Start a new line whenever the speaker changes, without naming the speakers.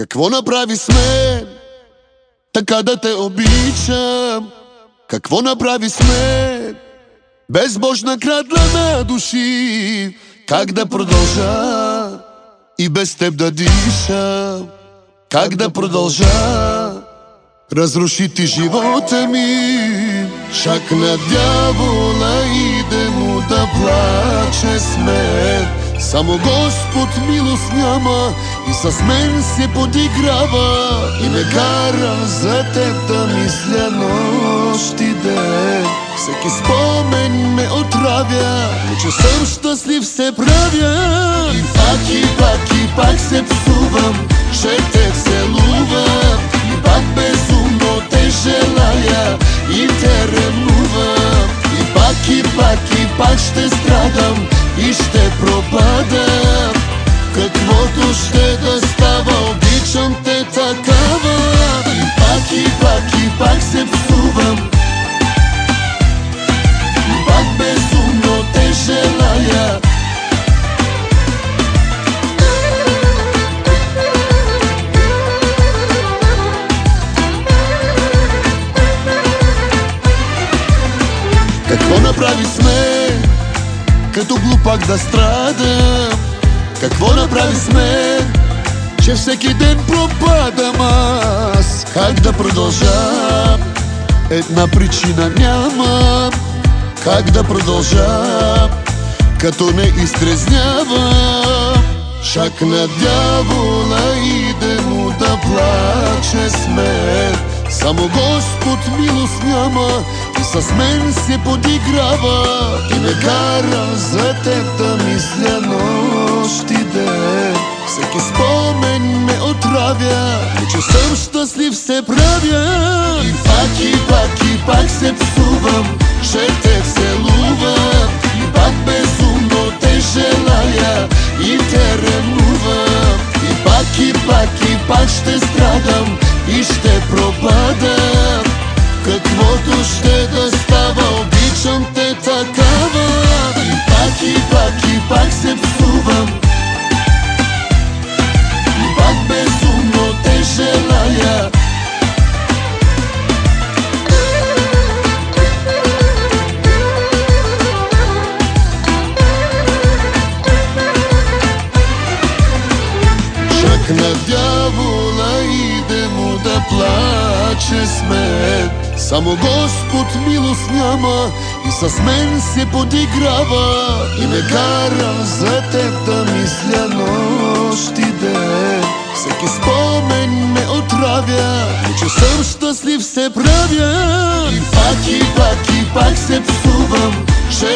Какво направи с мен, така да те обичам? Какво направи с мен, безбожна крадла на души? Как да продължа и без теб да дишам? Как да продължа? Разруши ти живота ми. Шак на дявола иде му да плаче с мен. Само Господ милост няма и с мен се подиграва и ме кара за теб да мисля нощ и ден. Всеки спомен ме отравя, но че съм щастлив се правя. И пак се псувам, че те целувам и пак безумно те желая и те ревнувам. И пак ще страдам и ще пропадам. Каквото ще да става, обичам те такава. И пак се псувам, и пак безумно те желая. Какво направи с мен, като глупак да страдам? Какво направи с мен, че всеки ден пропадам аз? Как да продължа, една причина нямам. Как да продължа, като не изтрезнявам? Шак на дявола иде му да плаче с мен. Само Господ милост няма и с мен се подиграва и ме кара за теб да мисля нощ и ден. Всеки спомен ме отравя, но че съм щастлив се правя. И пак се псувам, че те целувам и пак безумно те желая и те ревнувам. И пак ще страдам и ще пропадам. Каквото ще да става, обичам те такава. И пак се псувам, и пак безумно те желая. Шак на дявола иде му да плаче с мен. Само Господ милост няма и с мен се подиграва и ме кара за теб да мисля нощ и ден. Всеки спомен ме отравя, но че съм щастлив се правя. И пак се псувам, че